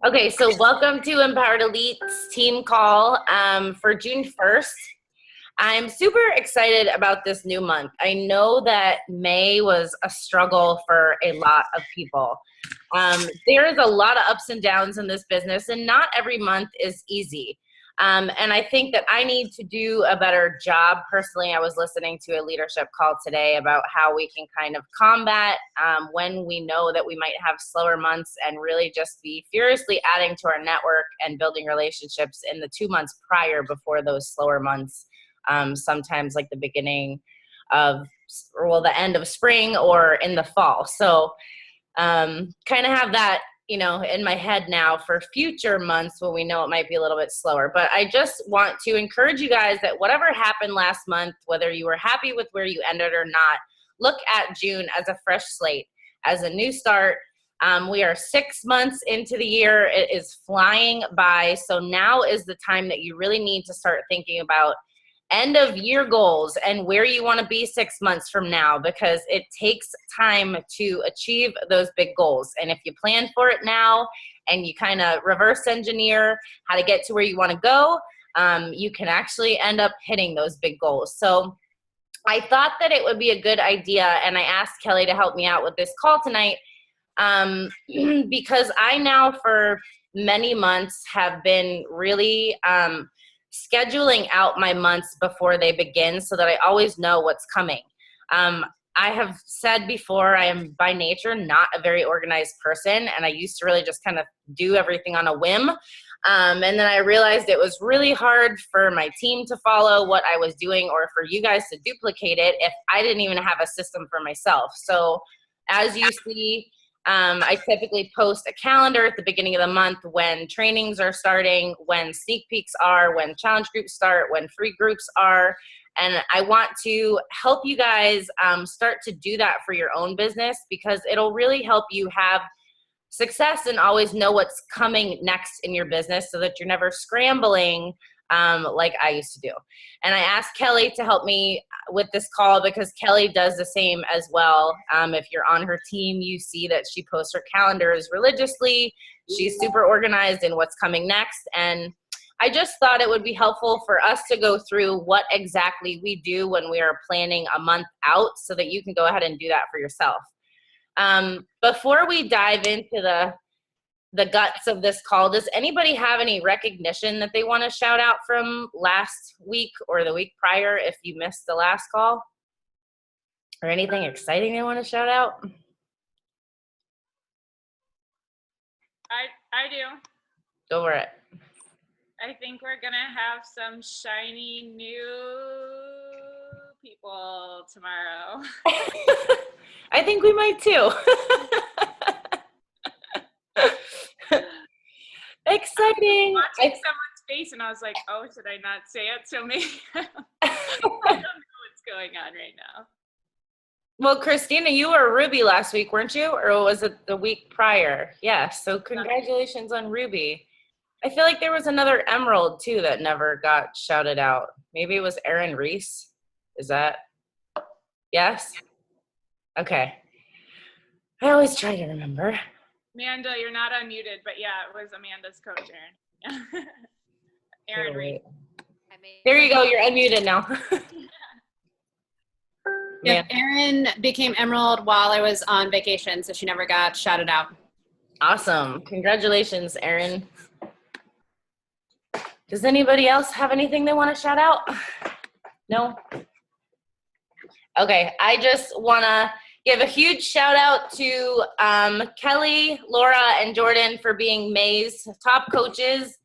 Okay, so welcome to Empowered Elite's team call for June 1st. I'm super excited about this new month. I know that May was a struggle for a lot of people. There is a lot of ups and downs in this business, and not every month is easy. And I think that I need to do a better job. Personally, I was listening to a leadership call today about how we can kind of combat when we know that we might have slower months and really just be furiously adding to our network and building relationships in the 2 months prior before those slower months. Sometimes like the beginning of, the end of spring or in the fall. So kind of have that, in my head now for future months when we know it might be a little bit slower. But I just want to encourage you guys that whatever happened last month, whether you were happy with where you ended or not, look at June as a fresh slate, as a new start. We are 6 months into the year. It is flying by. So now is the time that you really need to start thinking about end of year goals and where you want to be 6 months from now, because it takes time to achieve those big goals. And if you plan for it now and you kind of reverse engineer how to get to where you want to go, you can actually end up hitting those big goals. So I thought that it would be a good idea, and I asked Kelly to help me out with this call tonight, because I now for many months have been really scheduling out my months before they begin so that I always know what's coming. I have said before, I am by nature not a very organized person, and I used to really just kind of do everything on a whim. And then I realized it was really hard for my team to follow what I was doing or for you guys to duplicate it if I didn't even have a system for myself. So as you see, I typically post a calendar at the beginning of the month when trainings are starting, when sneak peeks are, when challenge groups start, when free groups are. And I want to help you guys start to do that for your own business, because it'll really help you have success and always know what's coming next in your business so that you're never scrambling like I used to do. And I asked Kelly to help me with this call because Kelly does the same as well. If you're on her team, you see that she posts her calendars religiously. She's super organized in what's coming next. And I just thought it would be helpful for us to go through what exactly we do when we are planning a month out so that you can go ahead and do that for yourself. Before we dive into the guts of this call, does anybody have any recognition that they want to shout out from last week or the week prior if you missed the last call? Or anything exciting they want to shout out? I do. Go for it. I think we're going to have some shiny new people tomorrow. I think we might too. Exciting. Watching someone's face and I was like, oh, should I not say it? So maybe I don't know what's going on right now. Well, Christina, you were Ruby last week, weren't you? Or was it the week prior? Yes. So congratulations on Ruby. I feel like there was another Emerald too that never got shouted out. Maybe it was Erin Reese. Is that? Yes? Okay. I always try to remember. Amanda, you're not unmuted, but yeah, it was Amanda's coach, Erin. Erin Reese. There you go. You're unmuted now. Yeah, Erin became Emerald while I was on vacation, so she never got shouted out. Awesome. Congratulations, Erin. Does anybody else have anything they want to shout out? No? Okay, I just want to give a huge shout out to Kelly, Laura, and Jordan for being May's top coaches.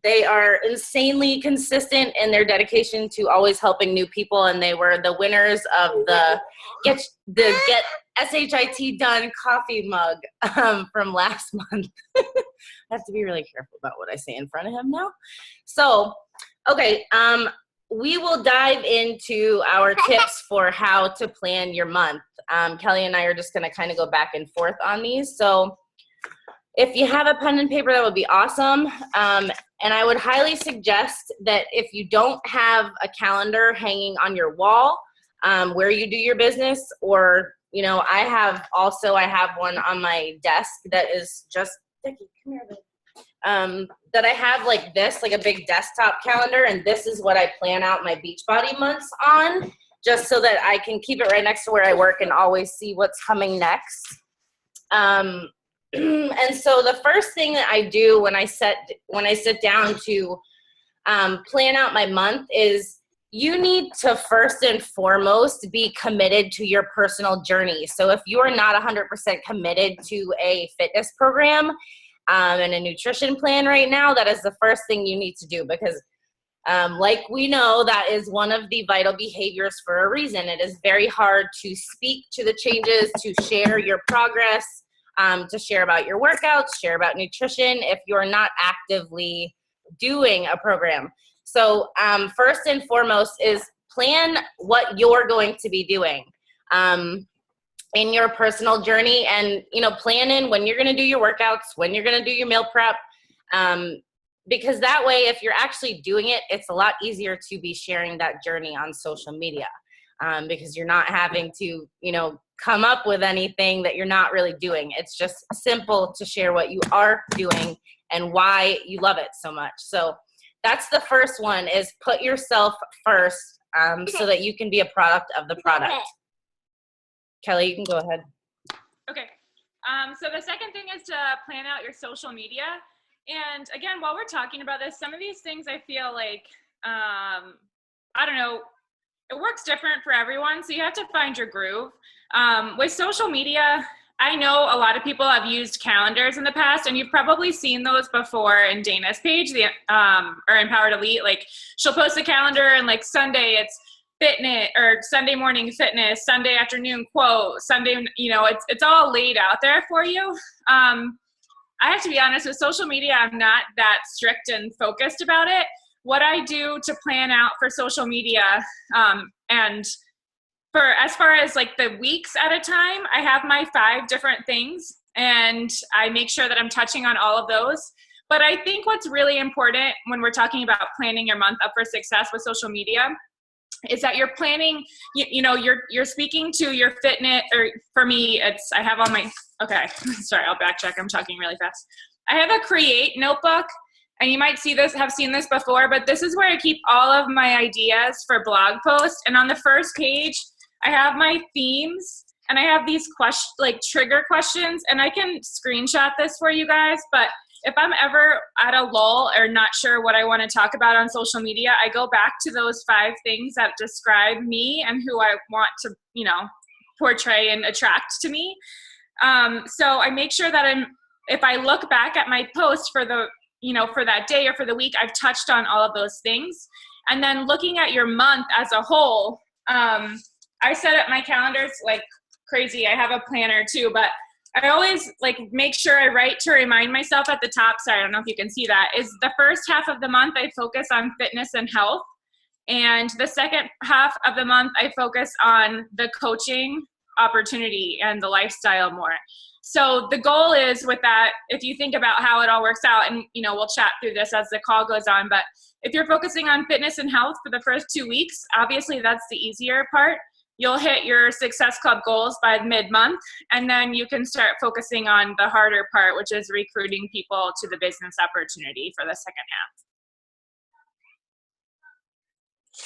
They are insanely consistent in their dedication to always helping new people, and they were the winners of the Get SHIT Done coffee mug from last month. I have to be really careful about what I say in front of him now. So, okay, we will dive into our tips for how to plan your month. Kelly and I are just going to kind of go back and forth on these. So if you have a pen and paper, that would be awesome. And I would highly suggest that if you don't have a calendar hanging on your wall where you do your business, or, I have one on my desk that is just Dickie, come here, babe. That I have like this, like a big desktop calendar, and this is what I plan out my Beachbody months on, just so that I can keep it right next to where I work and always see what's coming next. And so the first thing that I do when I sit down to plan out my month is you need to first and foremost be committed to your personal journey. So if you are not 100% committed to a fitness program and a nutrition plan right now, that is the first thing you need to do, because like we know, that is one of the vital behaviors for a reason. It is very hard to speak to the changes, to share your progress, to share about your workouts, share about nutrition if you're not actively doing a program. So first and foremost is plan what you're going to be doing in your personal journey, and plan in when you're going to do your workouts, when you're going to do your meal prep, because that way, if you're actually doing it, it's a lot easier to be sharing that journey on social media, because you're not having to come up with anything that you're not really doing. It's just simple to share what you are doing and why you love it so much. So that's the first one, is put yourself first, so that you can be a product of the product. Kelly, you can go ahead. Okay. So the second thing is to plan out your social media. And again, while we're talking about this, some of these things I feel like, I don't know, it works different for everyone. So you have to find your groove. With social media, I know a lot of people have used calendars in the past, and you've probably seen those before in Dana's page, or Empowered Elite. Like, she'll post a calendar, and like Sunday it's fitness, or Sunday morning fitness, Sunday afternoon quote, Sunday, it's all laid out there for you. I have to be honest, with social media, I'm not that strict and focused about it. What I do to plan out for social media, and for as far as like the weeks at a time, I have my 5 different things, and I make sure that I'm touching on all of those. But I think what's really important when we're talking about planning your month up for success with social media is that you're planning, you're speaking to your fitness, or for me, I have on my, okay, sorry, I'll backtrack. I'm talking really fast. I have a Create notebook, and you might have seen this before, but this is where I keep all of my ideas for blog posts. And on the first page, I have my themes, and I have these trigger questions, and I can screenshot this for you guys, but if I'm ever at a lull or not sure what I want to talk about on social media, I go back to those 5 things that describe me and who I want to, portray and attract to me. So I make sure that if I look back at my post for for that day or for the week, I've touched on all of those things. And then looking at your month as a whole, I set up my calendars like crazy. I have a planner too, but I always make sure I write to remind myself at the top. Sorry, I don't know if you can see that. Is the first half of the month I focus on fitness and health, and the second half of the month I focus on the coaching opportunity and the lifestyle more. So the goal is with that, if you think about how it all works out, and we'll chat through this as the call goes on, but if you're focusing on fitness and health for the first 2 weeks, obviously that's the easier part. You'll hit your Success Club goals by mid-month, and then you can start focusing on the harder part, which is recruiting people to the business opportunity for the second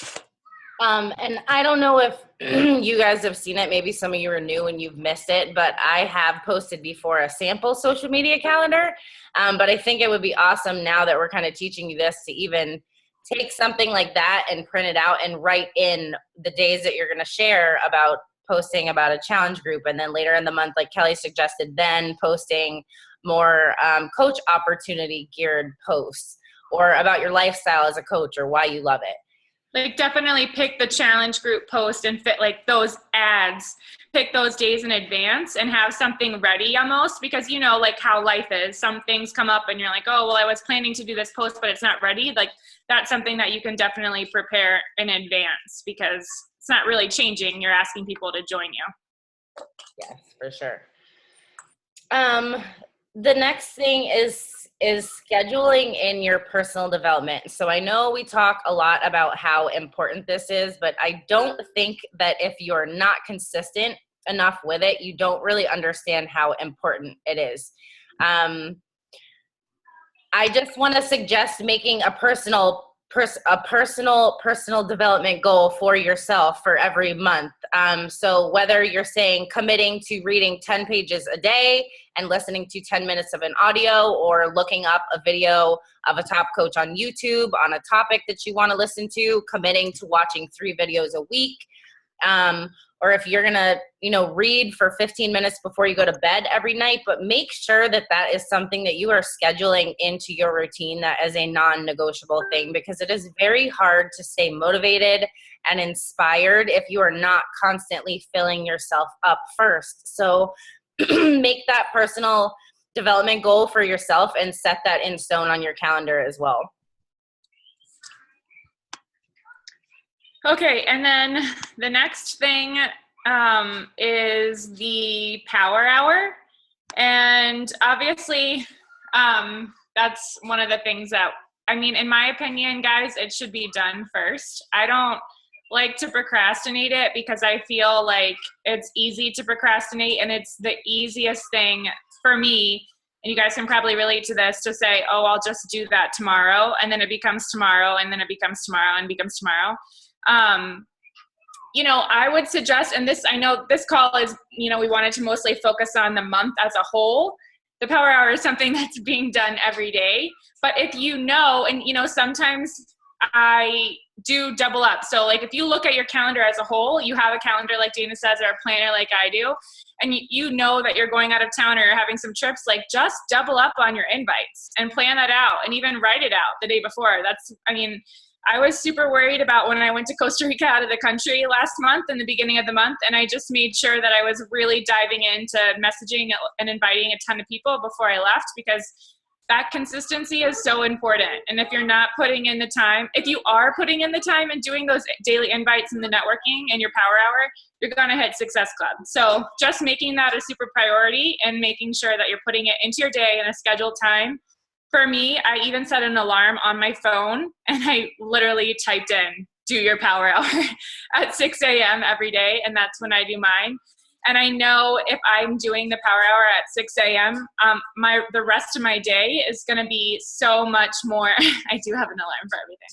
half. And I don't know if you guys have seen it. Maybe some of you are new and you've missed it, but I have posted before a sample social media calendar. But I think it would be awesome now that we're kind of teaching you this to even take something like that and print it out and write in the days that you're going to share about posting about a challenge group. And then later in the month, like Kelly suggested, then posting more coach opportunity geared posts, or about your lifestyle as a coach or why you love it. Definitely pick the challenge group post and fit those ads, pick those days in advance and have something ready almost, because how life is. Some things come up and you're like, oh, well, I was planning to do this post, but it's not ready. That's something that you can definitely prepare in advance, because it's not really changing. You're asking people to join you. Yes, for sure. The next thing is scheduling in your personal development. So I know we talk a lot about how important this is, but I don't think that if you're not consistent enough with it, you don't really understand how important it is. I just want to suggest making a personal development goal for yourself for every month. So whether you're saying committing to reading 10 pages a day and listening to 10 minutes of an audio, or looking up a video of a top coach on YouTube on a topic that you want to listen to, committing to watching 3 videos a week. Or if you're going to, read for 15 minutes before you go to bed every night, but make sure that that is something that you are scheduling into your routine, that is a non-negotiable thing, because it is very hard to stay motivated and inspired if you are not constantly filling yourself up first. So make that personal development goal for yourself and set that in stone on your calendar as well. Okay, and then the next thing is the power hour. And obviously, that's one of the things that, in my opinion, guys, it should be done first. I don't like to procrastinate it because I feel like it's easy to procrastinate, and it's the easiest thing for me. And you guys can probably relate to this, to say, oh, I'll just do that tomorrow. And then it becomes tomorrow, and then it becomes tomorrow, and becomes tomorrow. I would suggest, and this, I know this call is, we wanted to mostly focus on the month as a whole. The power hour is something that's being done every day. But if and sometimes I do double up. So like, if you look at your calendar as a whole, you have a calendar like Dana says, or a planner like I do, and you know that you're going out of town or you're having some trips, like just double up on your invites and plan that out, and even write it out the day before. I was super worried about when I went to Costa Rica out of the country last month, in the beginning of the month, and I just made sure that I was really diving into messaging and inviting a ton of people before I left, because that consistency is so important. And if you're not putting in the time, if you are putting in the time and doing those daily invites and the networking and your power hour, you're going to hit Success Club. So just making that a super priority and making sure that you're putting it into your day in a scheduled time. For me, I even set an alarm on my phone, and I literally typed in, do your power hour at 6 a.m. every day, and that's when I do mine. And I know if I'm doing the power hour at 6 a.m., the rest of my day is going to be so much more, I do have an alarm for everything.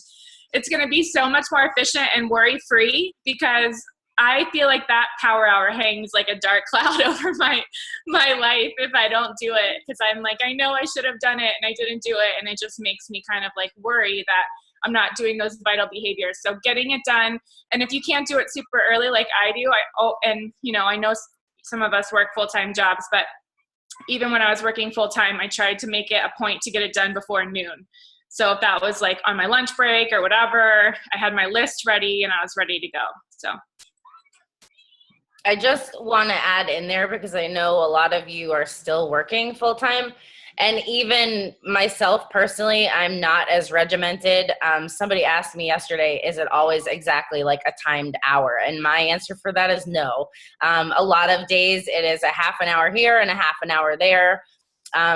It's going to be so much more efficient and worry-free, because I feel like that power hour hangs like a dark cloud over my life if I don't do it, because I'm like, I know I should have done it and I didn't do it, and it just makes me kind of like worry that I'm not doing those vital behaviors. So getting it done, and if you can't do it super early like I do, I know some of us work full-time jobs, but even when I was working full-time, I tried to make it a point to get it done before noon. So if that was like on my lunch break or whatever, I had my list ready and I was ready to go. So I just want to add in there, because I know a lot of you are still working full time, and even myself personally, I'm not as regimented. Somebody asked me yesterday, is it always exactly like a timed hour? And my answer for that is no. A lot of days it is a half an hour here and a half an hour there.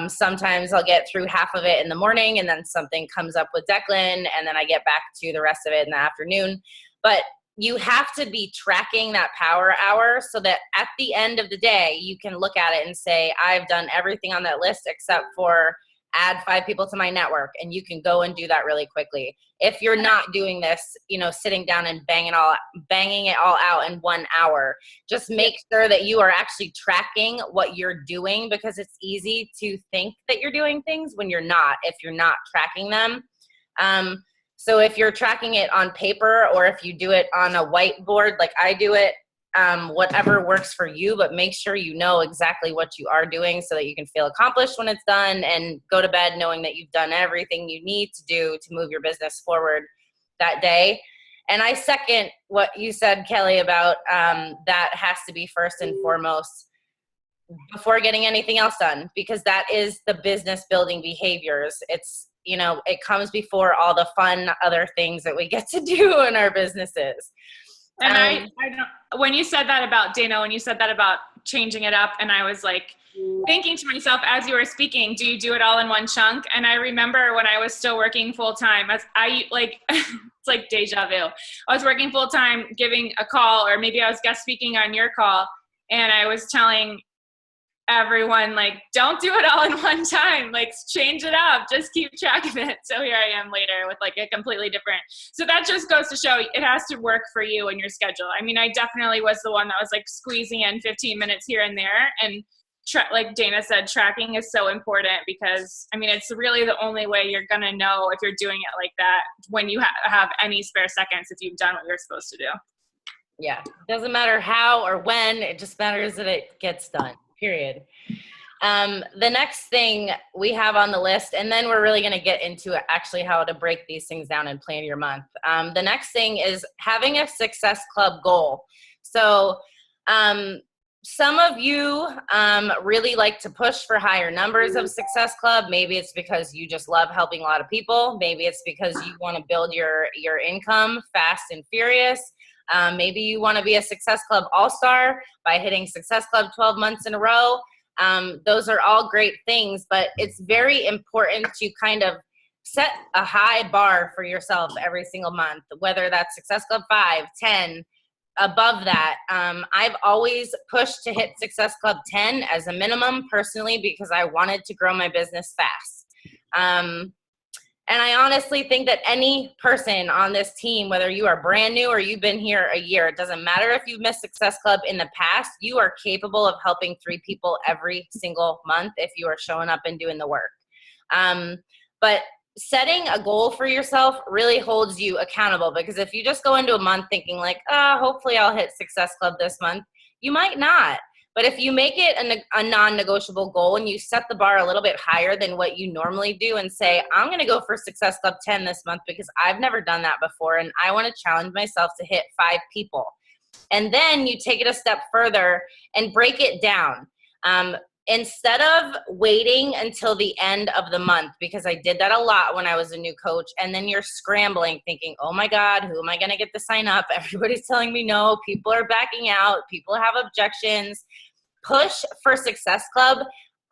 Sometimes I'll get through half of it in the morning, and then something comes up with Declan, and then I get back to the rest of it in the afternoon. But you have to be tracking that power hour so that at the end of the day, you can look at it and say, I've done everything on that list except for add 5 people to my network, and you can go and do that really quickly. If you're not doing this, sitting down and banging it all out in 1 hour, just make sure that you are actually tracking what you're doing, because it's easy to think that you're doing things when you're not, if you're not tracking them. So if you're tracking it on paper, or if you do it on a whiteboard like I do it, whatever works for you, but make sure you know exactly what you are doing so that you can feel accomplished when it's done, and go to bed knowing that you've done everything you need to do to move your business forward that day. And I second what you said, Kelly, about that has to be first and foremost before getting anything else done, because that is the business building behaviors. It's, it comes before all the fun other things that we get to do in our businesses. And I know, when you said that about Dana, when you said that about changing it up, and I was like thinking to myself as you were speaking, do you do it all in one chunk? And I remember when I was still working full time, it's like deja vu. I was working full time, giving a call, or maybe I was guest speaking on your call, and I was telling everyone, like, don't do it all in one time, like change it up, just keep track of it. So here I am later with like a completely different, so that just goes to show it has to work for you and your schedule. I mean, I definitely was the one that was like squeezing in 15 minutes here and there, and like Dana said, tracking is so important because I mean, it's really the only way you're gonna know if you're doing it like that when you have any spare seconds, if you've done what you're supposed to do. Yeah, doesn't matter how or when, it just matters that it gets done, period. The next thing we have on the list, and then we're really going to get into actually how to break these things down and plan your month. The next thing is having a Success Club goal. So some of you really like to push for higher numbers of Success Club. Maybe it's because you just love helping a lot of people. Maybe it's because you want to build your income fast and furious. Maybe you want to be a Success Club all-star by hitting Success Club 12 months in a row. Those are all great things, but it's very important to kind of set a high bar for yourself every single month, whether that's Success Club 5, 10, above that. I've always pushed to hit Success Club 10 as a minimum personally because I wanted to grow my business fast. And I honestly think that any person on this team, whether you are brand new or you've been here a year, it doesn't matter if you've missed Success Club in the past, you are capable of helping 3 people every single month if you are showing up and doing the work. But setting a goal for yourself really holds you accountable, because if you just go into a month thinking like, hopefully I'll hit Success Club this month, you might not. But if you make it a non-negotiable goal and you set the bar a little bit higher than what you normally do and say, I'm going to go for Success Club 10 this month because I've never done that before and I want to challenge myself to hit 5 people. And then you take it a step further and break it down. Instead of waiting until the end of the month, because I did that a lot when I was a new coach, and then you're scrambling thinking, oh my God, who am I going to get to sign up? Everybody's telling me no, people are backing out, people have objections. Push for Success Club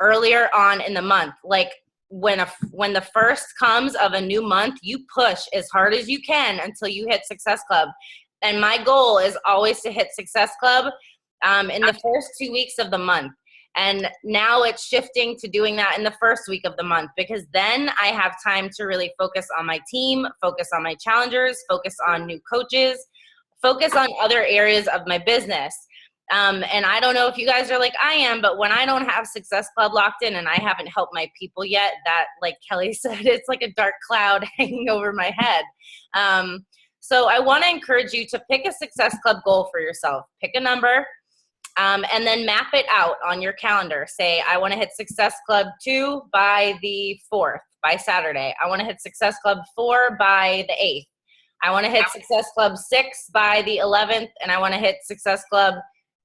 earlier on in the month. Like when the first comes of a new month, you push as hard as you can until you hit Success Club. And my goal is always to hit Success Club in the first 2 weeks of the month. And now it's shifting to doing that in the first week of the month, because then I have time to really focus on my team, focus on my challengers, focus on new coaches, focus on other areas of my business. And I don't know if you guys are like I am, but when I don't have Success Club locked in and I haven't helped my people yet, that, like Kelly said, it's like a dark cloud hanging over my head. So I want to encourage you to pick a Success Club goal for yourself. Pick a number. And then map it out on your calendar. Say, I want to hit Success Club 2 by the 4th, by Saturday. I want to hit Success Club 4 by the 8th. I want to hit Success Club 6 by the 11th, and I want to hit Success Club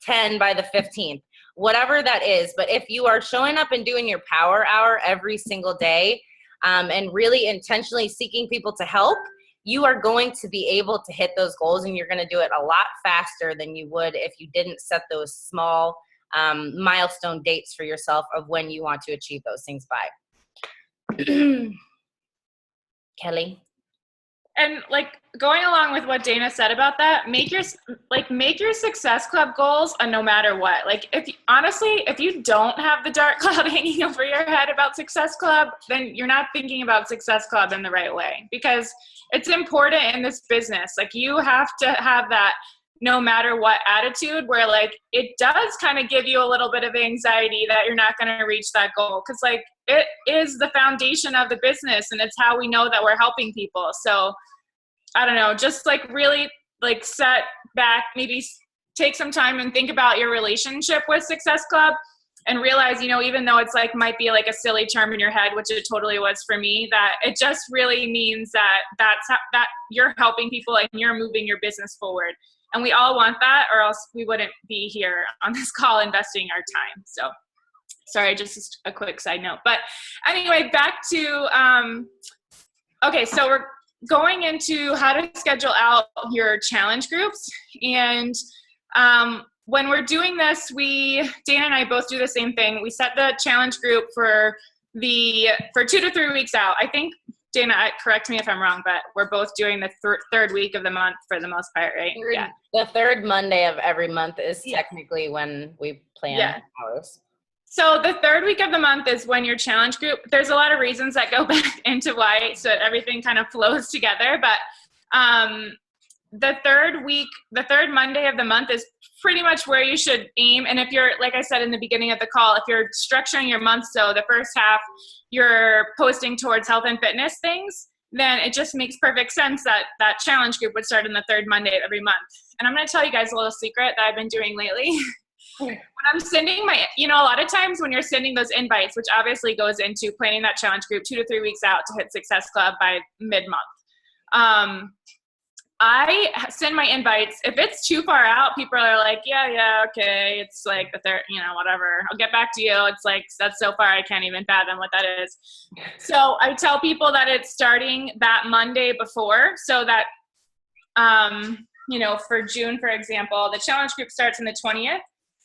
10 by the 15th. Whatever that is. But if you are showing up and doing your power hour every single day, and really intentionally seeking people to help, you are going to be able to hit those goals, and you're going to do it a lot faster than you would if you didn't set those small milestone dates for yourself of when you want to achieve those things by. Kelly? And like going along with what Dana said about that, make your Success Club goals a no matter what. Like if you don't have the dark cloud hanging over your head about Success Club, then you're not thinking about Success Club in the right way, because it's important in this business. Like you have to have that no matter what attitude where like it does kind of give you a little bit of anxiety that you're not going to reach that goal, because like it is the foundation of the business and it's how we know that we're helping people. So I don't know, just like really like set back, maybe take some time and think about your relationship with Success Club and realize, you know, even though it's like might be like a silly term in your head, which it totally was for me, that it just really means that that you're helping people and you're moving your business forward. And we all want that, or else we wouldn't be here on this call investing our time. So sorry, just a quick side note. But anyway, back to, okay, so we're going into how to schedule out your challenge groups. And when we're doing this, Dana and I both do the same thing. We set the challenge group for 2 to 3 weeks out. I think, Dana, correct me if I'm wrong, but we're both doing the third week of the month for the most part, right? The third Monday of every month is technically when we plan ours. So the third week of the month is when your challenge group, there's a lot of reasons that go back into why, so that everything kind of flows together. But the third Monday of the month is pretty much where you should aim. And if you're, like I said in the beginning of the call, if you're structuring your month, so the first half you're posting towards health and fitness things, then it just makes perfect sense that that challenge group would start on the third Monday of every month. And I'm going to tell you guys a little secret that I've been doing lately. When I'm sending a lot of times when you're sending those invites, which obviously goes into planning that challenge group 2 to 3 weeks out to hit Success Club by mid-month. I send my invites. If it's too far out, people are like, yeah, okay. It's like the third, whatever. I'll get back to you. It's like, that's so far, I can't even fathom what that is. So I tell people that it's starting that Monday before, so that, for June, for example, the challenge group starts on the 20th.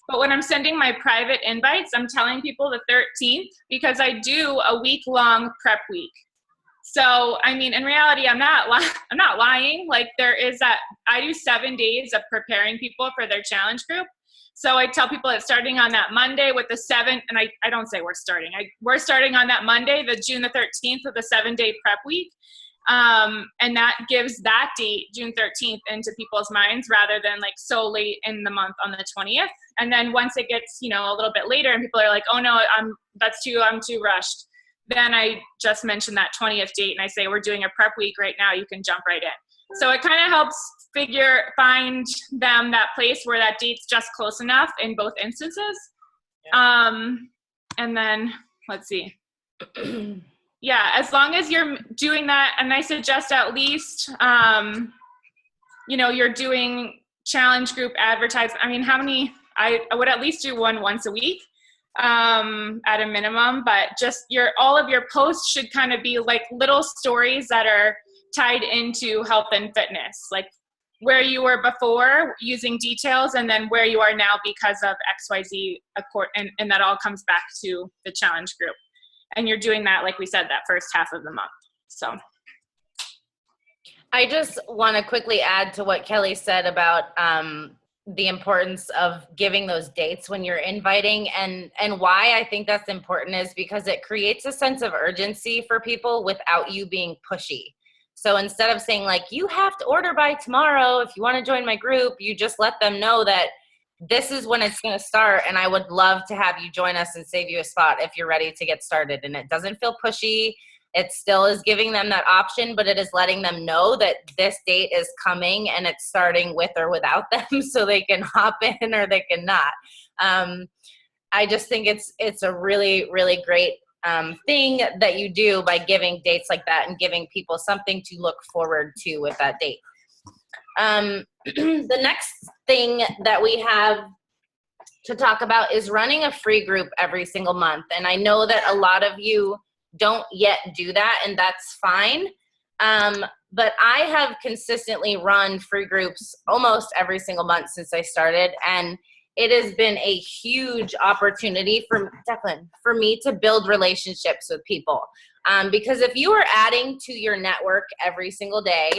But when I'm sending my private invites, I'm telling people the 13th because I do a week-long prep week. So, I mean, in reality, I'm not lying. Like, there is that, I do 7 days of preparing people for their challenge group. So I tell people it's starting on that Monday with the 7th, and I don't say we're starting. We're starting on that Monday, the June the 13th, with the 7-day prep week. And that gives that date, June 13th, into people's minds rather than like so late in the month on the 20th. And then once it gets, a little bit later and people are like, oh no, I'm too rushed. Then I just mentioned that 20th date and I say, we're doing a prep week right now. You can jump right in. So it kind of helps find them that place where that date's just close enough in both instances. Yeah. And then let's see. Yeah, as long as you're doing that, and I suggest at least, you're doing challenge group advertising. I mean, I would at least do one once a week at a minimum, but just all of your posts should kind of be like little stories that are tied into health and fitness, like where you were before using details and then where you are now because of XYZ, and that all comes back to the challenge group. And you're doing that, like we said, that first half of the month. So I just want to quickly add to what Kelly said about the importance of giving those dates when you're inviting, and why I think that's important is because it creates a sense of urgency for people without you being pushy. So instead of saying like, you have to order by tomorrow if you want to join my group, you just let them know that this is when it's going to start, and I would love to have you join us and save you a spot if you're ready to get started. And it doesn't feel pushy. It still is giving them that option, but it is letting them know that this date is coming and it's starting with or without them, so they can hop in or they can not. I just think it's a really, really great thing that you do by giving dates like that and giving people something to look forward to with that date. The next thing that we have to talk about is running a free group every single month. And I know that a lot of you don't yet do that, and that's fine. But I have consistently run free groups almost every single month since I started. And it has been a huge opportunity for me to build relationships with people. Because if you are adding to your network every single day,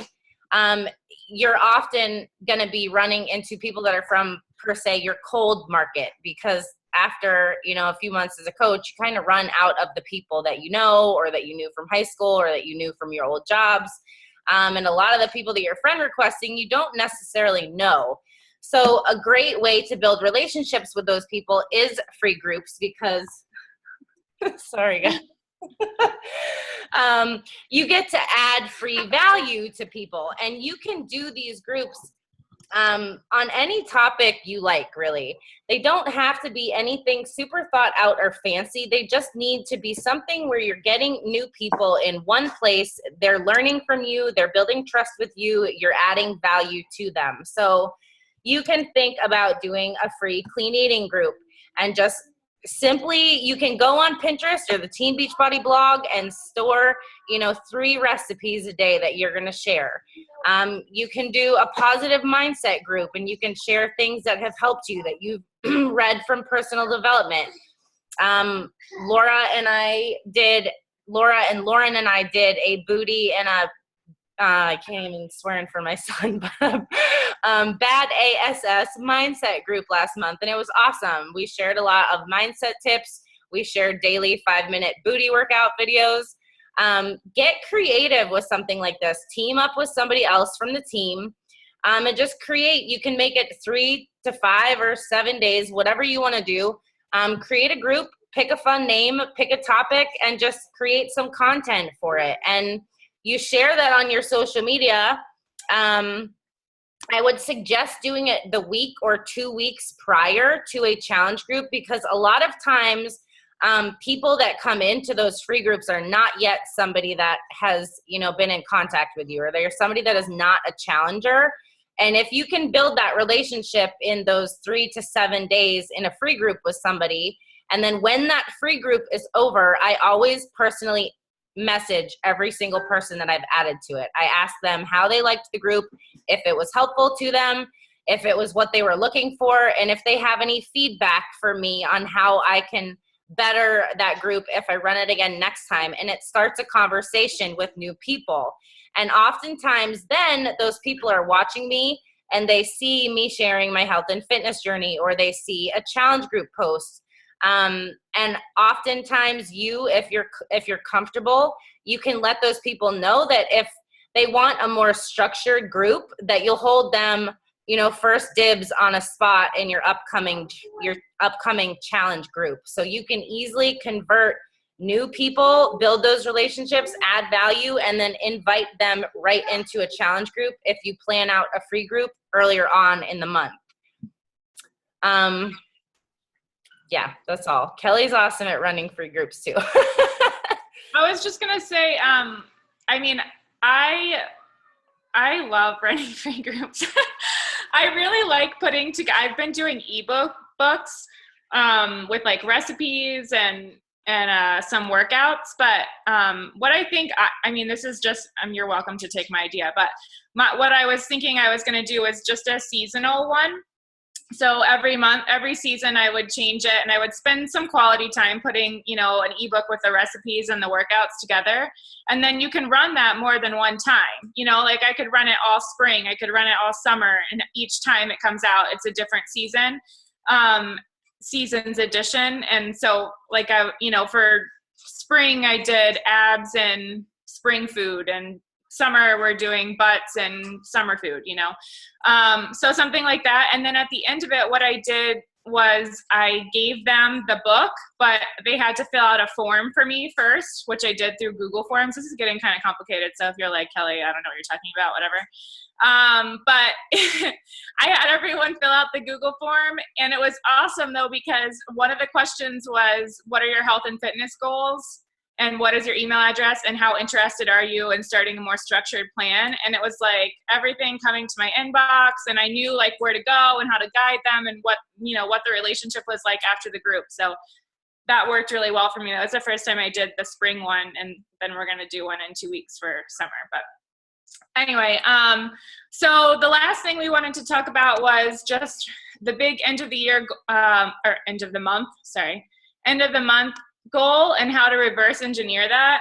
you're often going to be running into people that are from, per se, your cold market, because after, a few months as a coach, you kind of run out of the people that you know, or that you knew from high school, or that you knew from your old jobs. And a lot of the people that you're friend requesting, you don't necessarily know. So a great way to build relationships with those people is free groups, because, sorry guys. You get to add free value to people, and you can do these groups on any topic you like, really. They don't have to be anything super thought out or fancy. They just need to be something where you're getting new people in one place. They're learning from you. They're building trust with you. You're adding value to them. So you can think about doing a free clean eating group, and just simply, you can go on Pinterest or the Teen Beachbody blog and store, 3 recipes a day that you're going to share. You can do a positive mindset group, and you can share things that have helped you, that you've read from personal development. Laura and Lauren and I did a booty and a I can't even swear in for my son, but Bad ASS mindset group last month, and it was awesome. We shared a lot of mindset tips. We shared daily 5-minute booty workout videos. Get creative with something like this. Team up with somebody else from the team, and just create. You can make it 3 to 5 or 7 days, whatever you want to do. Create a group, pick a fun name, pick a topic, and just create some content for it. And you share that on your social media. I would suggest doing it the week or 2 weeks prior to a challenge group, because a lot of times people that come into those free groups are not yet somebody that has, been in contact with you, or they're somebody that is not a challenger. And if you can build that relationship in those 3 to 7 days in a free group with somebody, and then when that free group is over, I always personally message every single person that I've added to it. I ask them how they liked the group, if it was helpful to them, if it was what they were looking for, and if they have any feedback for me on how I can better that group if I run it again next time. And it starts a conversation with new people. And oftentimes then those people are watching me and they see me sharing my health and fitness journey, or they see a challenge group post. And oftentimes if you're comfortable, you can let those people know that if they want a more structured group, that you'll hold them, first dibs on a spot in your upcoming challenge group. So you can easily convert new people, build those relationships, add value, and then invite them right into a challenge group if you plan out a free group earlier on in the month. Yeah, that's all. Kelly's awesome at running free groups too. I was just going to say, I love running free groups. I really like putting together, I've been doing books with like recipes and some workouts. But what I think, this is just, you're welcome to take my idea, but what I was thinking I was going to do is just a seasonal one. So every month, every season, I would change it, and I would spend some quality time putting, an ebook with the recipes and the workouts together. And then you can run that more than one time. Like I could run it all spring, I could run it all summer, and each time it comes out, it's a different season's edition. And so like for spring, I did abs and spring food, and summer we're doing butts and summer food, so something like that. And then at the end of it, what I did was I gave them the book, but they had to fill out a form for me first, which I did through Google Forms. This is getting kind of complicated, so if you're like, Kelly, I don't know what you're talking about, whatever. But I had everyone fill out the Google form, and it was awesome though, because one of the questions was, what are your health and fitness goals? And what is your email address, and how interested are you in starting a more structured plan? And it was like everything coming to my inbox, and I knew like where to go and how to guide them, and what the relationship was like after the group. So that worked really well for me. That was the first time I did the spring one, and then we're going to do one in 2 weeks for summer. But anyway, so the last thing we wanted to talk about was just the big end of the month goal and how to reverse engineer that.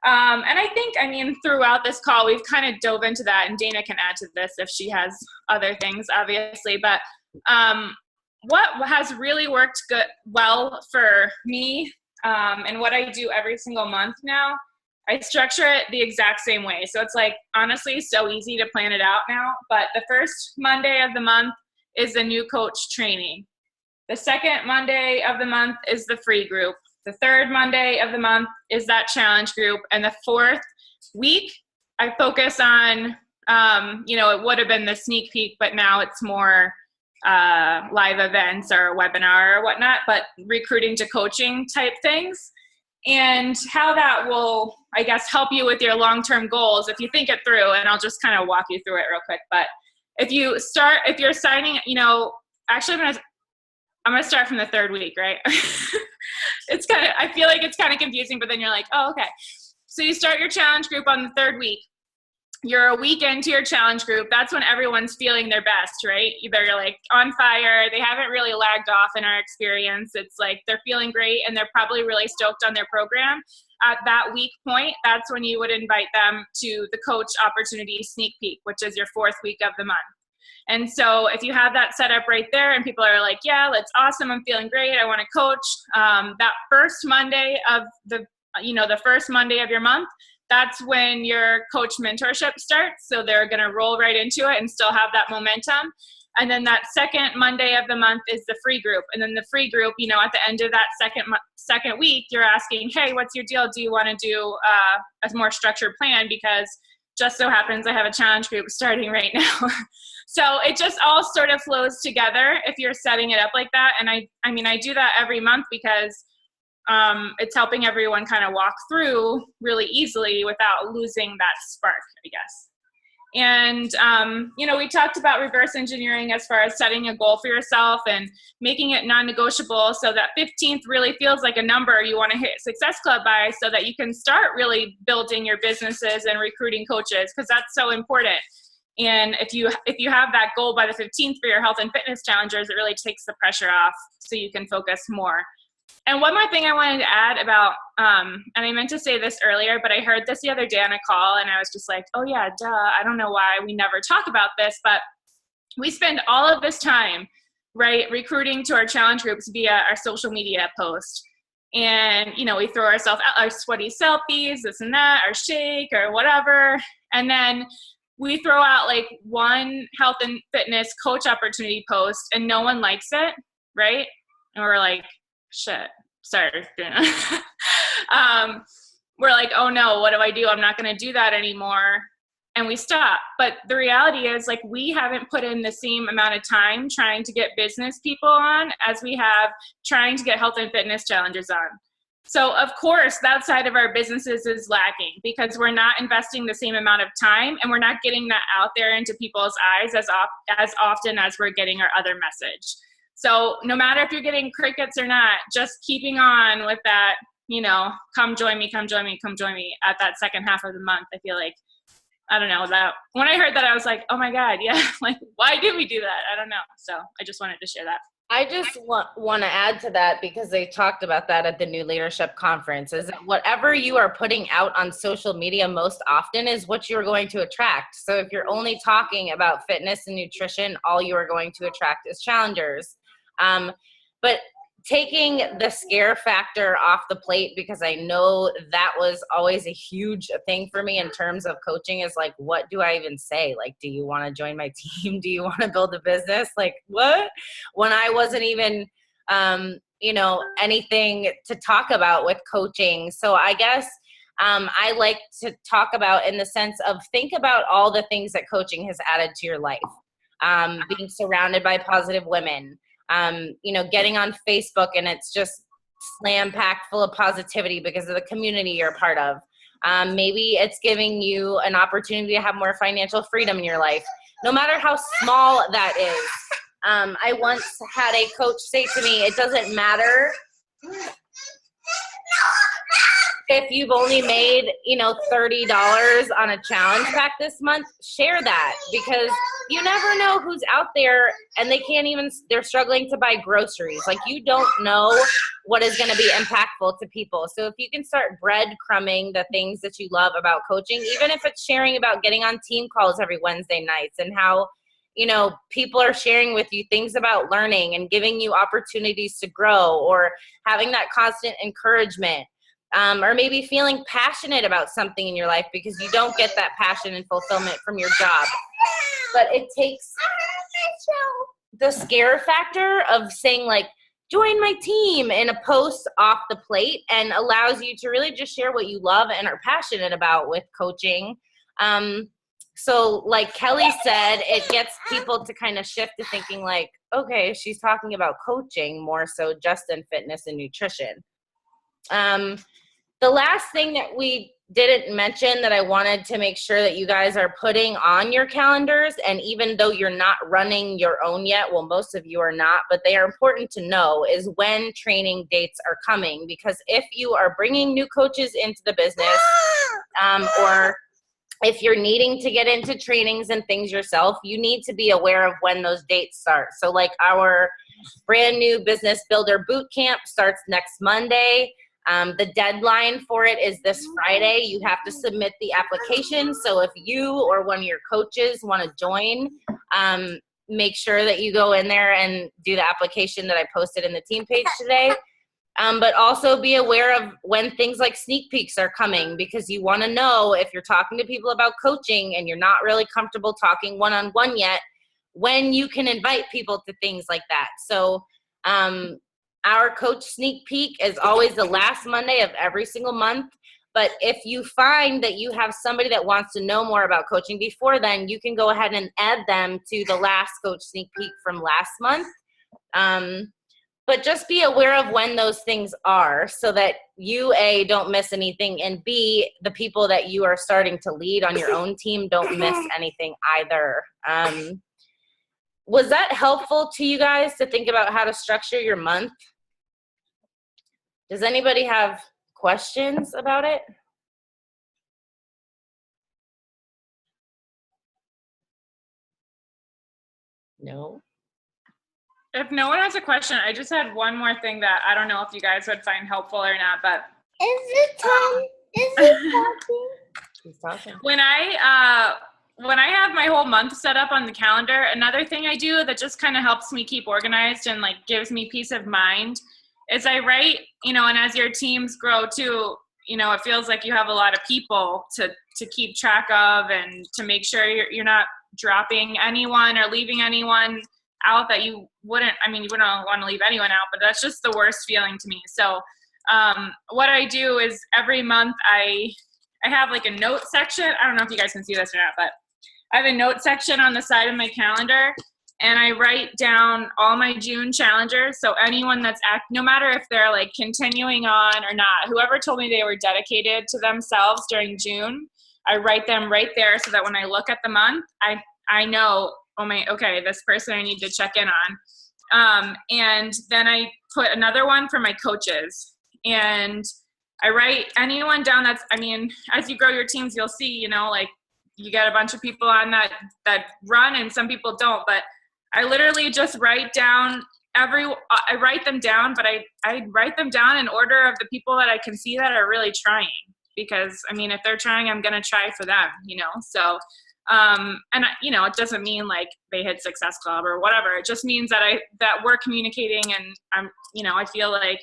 And I think, throughout this call, we've kind of dove into that, and Dana can add to this if she has other things, obviously. But what has really worked well for me, and what I do every single month now, I structure it the exact same way. So it's like, honestly, so easy to plan it out now. But the first Monday of the month is the new coach training. The second Monday of the month is the free group. The third Monday of the month is that challenge group. And the fourth week, I focus on, it would have been the sneak peek, but now it's more live events or a webinar or whatnot, but recruiting to coaching type things. And how that will, I guess, help you with your long-term goals if you think it through. And I'll just kind of walk you through it real quick. But if you're signing, actually I'm going to start from the third week, right? I feel like it's kind of confusing, but then you're like, oh, okay. So you start your challenge group on the third week. you're a week into your challenge group, that's when everyone's feeling their best, right? Either you're like on fire, they haven't really lagged off in our experience. It's like they're feeling great and they're probably really stoked on their program. At that week point, that's when you would invite them to the coach opportunity sneak peek, which is your 4th week of the month. And so if you have that set up right there and people are like, yeah, that's awesome, I'm feeling great, I want to coach, that first Monday of the first Monday of your month, that's when your coach mentorship starts. So they're going to roll right into it and still have that momentum. And then that second Monday of the month is the free group. And then the free group, at the end of that second week, you're asking, hey, what's your deal? Do you want to do a more structured plan? Because just so happens I have a challenge group starting right now. So it just all sort of flows together if you're setting it up like that. And I do that every month because it's helping everyone kind of walk through really easily without losing that spark, I guess. And, we talked about reverse engineering as far as setting a goal for yourself and making it non-negotiable so that 15th really feels like a number you want to hit Success Club by so that you can start really building your businesses and recruiting coaches, because that's so important. And if you have that goal by the 15th for your health and fitness challengers, it really takes the pressure off so you can focus more. And one more thing I wanted to add about, and I meant to say this earlier, but I heard this the other day on a call and I was just like, oh yeah, duh, I don't know why we never talk about this, but we spend all of this time, right, recruiting to our challenge groups via our social media post. And, we throw ourselves out our sweaty selfies, this and that, our shake or whatever. And then we throw out like one health and fitness coach opportunity post and no one likes it, right? And we're like, shit, sorry. We're like, oh no, what do I do? I'm not going to do that anymore. And we stop. But the reality is, like, we haven't put in the same amount of time trying to get business people on as we have trying to get health and fitness challengers on. So of course, that side of our businesses is lacking because we're not investing the same amount of time and we're not getting that out there into people's eyes as often as we're getting our other message. So no matter if you're getting crickets or not, just keeping on with that, come join me at that second half of the month. I feel like, I don't know, that when I heard that, I was like, oh my God, yeah, like, why did we do that? I don't know. So I just wanted to share that. I just want to add to that because they talked about that at the New Leadership Conference, is that whatever you are putting out on social media most often is what you're going to attract. So if you're only talking about fitness and nutrition, all you are going to attract is challengers. But taking the scare factor off the plate, because I know that was always a huge thing for me in terms of coaching, is like, what do I even say? Like, do you want to join my team? Do you want to build a business? Like, what? When I wasn't even, anything to talk about with coaching. So I guess I like to talk about in the sense of think about all the things that coaching has added to your life. Being surrounded by positive women, getting on Facebook and it's just slam packed full of positivity because of the community you're a part of. Maybe it's giving you an opportunity to have more financial freedom in your life, no matter how small that is. I once had a coach say to me, it doesn't matter if you've only made, $30 on a challenge pack this month, share that, because you never know who's out there and they're struggling to buy groceries. Like, you don't know what is going to be impactful to people. So if you can start breadcrumbing the things that you love about coaching, even if it's sharing about getting on team calls every Wednesday nights and how, people are sharing with you things about learning and giving you opportunities to grow, or having that constant encouragement. Or maybe feeling passionate about something in your life because you don't get that passion and fulfillment from your job. But it takes the scare factor of saying, like, join my team in a post off the plate, and allows you to really just share what you love and are passionate about with coaching. So like Kelly said, it gets people to kind of shift to thinking like, okay, she's talking about coaching more so just in fitness and nutrition. The last thing that we didn't mention that I wanted to make sure that you guys are putting on your calendars, and even though you're not running your own yet, well, most of you are not, but they are important to know, is when training dates are coming. Because if you are bringing new coaches into the business, or if you're needing to get into trainings and things yourself, you need to be aware of when those dates start. So like our brand new Business Builder Boot Camp starts next Monday. The deadline for it is this Friday. You have to submit the application. So if you or one of your coaches want to join, make sure that you go in there and do the application that I posted in the team page today. But also be aware of when things like sneak peeks are coming, because you want to know if you're talking to people about coaching and you're not really comfortable talking one-on-one yet, when you can invite people to things like that. So our coach sneak peek is always the last Monday of every single month. But if you find that you have somebody that wants to know more about coaching before then, you can go ahead and add them to the last coach sneak peek from last month. But just be aware of when those things are so that you, A, don't miss anything, and B, the people that you are starting to lead on your own team don't miss anything either. Was that helpful to you guys to think about how to structure your month? Does anybody have questions about it? No? If no one has a question, I just had one more thing that I don't know if you guys would find helpful or not, but Is it time? Is it talking? He's talking. when I have my whole month set up on the calendar, another thing I do that just kind of helps me keep organized and like gives me peace of mind is I write, and as your teams grow too, it feels like you have a lot of people to keep track of and to make sure you're not dropping anyone or leaving anyone out that you wouldn't want to leave anyone out, but that's just the worst feeling to me. So what I do is every month I have like a note section. I don't know if you guys can see this or not, but I have a note section on the side of my calendar, and I write down all my June challengers. So anyone that's no matter if they're like continuing on or not, whoever told me they were dedicated to themselves during June, I write them right there so that when I look at the month, I know, okay, this person I need to check in on. And then I put another one for my coaches. And I write anyone down as you grow your teams, you'll see, like you get a bunch of people on that run and some people don't. But I literally just write down I write them down, but I write them down in order of the people that I can see that are really trying. Because, if they're trying, I'm going to try for them, So it doesn't mean like they hit Success Club or whatever. It just means that we're communicating, and I feel like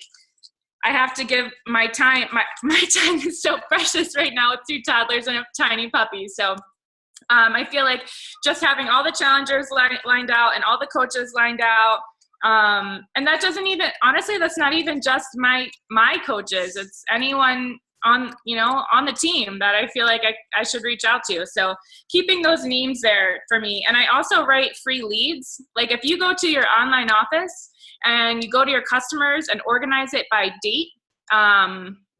I have to give my time. My time is so precious right now with 2 toddlers and a tiny puppy. So I feel like just having all the challengers lined out and all the coaches lined out. And that doesn't even, honestly, that's not even just my coaches. It's anyone on the team that I feel like I should reach out to. So keeping those names there for me. And I also write free leads. Like if you go to your online office and you go to your customers and organize it by date,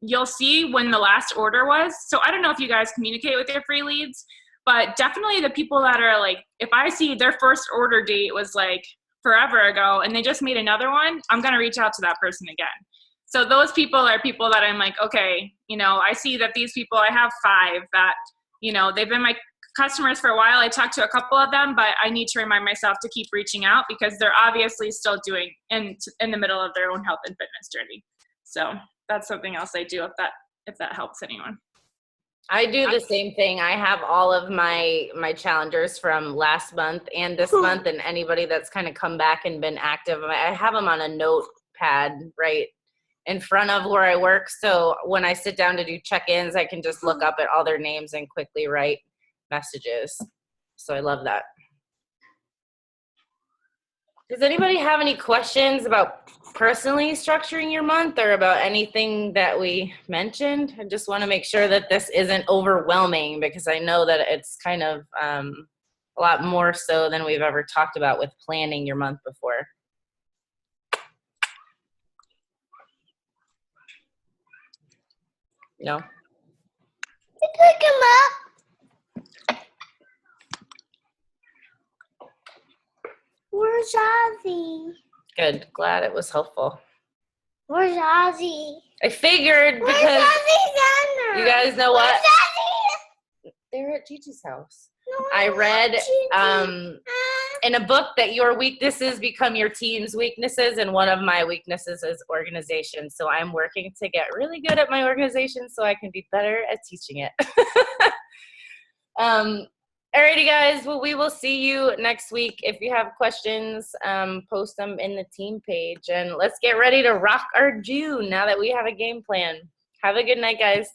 you'll see when the last order was. So I don't know if you guys communicate with your free leads, but definitely the people that are like, if I see their first order date was like forever ago and they just made another one, I'm going to reach out to that person again. So those people are people that I'm like, okay, I see that these people, I have 5 that, they've been my customers for a while. I talked to a couple of them, but I need to remind myself to keep reaching out because they're obviously still doing in the middle of their own health and fitness journey. So that's something else I do if that helps anyone. I do the same thing. I have all of my challengers from last month and this month, and anybody that's kind of come back and been active. I have them on a notepad right in front of where I work. So when I sit down to do check-ins, I can just look up at all their names and quickly write messages. So I love that. Does anybody have any questions about personally structuring your month or about anything that we mentioned? I just want to make sure that this isn't overwhelming because I know that it's kind of a lot more so than we've ever talked about with planning your month before. No? Pick him up. Where's Ozzy? Good. Glad it was helpful. Where's Ozzy? I figured Where's because Ozzy Thunder? you guys know what? Where's Ozzy? They're at Gigi's house. No, I want read Gigi. in a book that your weaknesses become your team's weaknesses, and one of my weaknesses is organization. So I'm working to get really good at my organization so I can be better at teaching it. Alrighty, guys. Well, we will see you next week. If you have questions, post them in the team page. And let's get ready to rock our June now that we have a game plan. Have a good night, guys.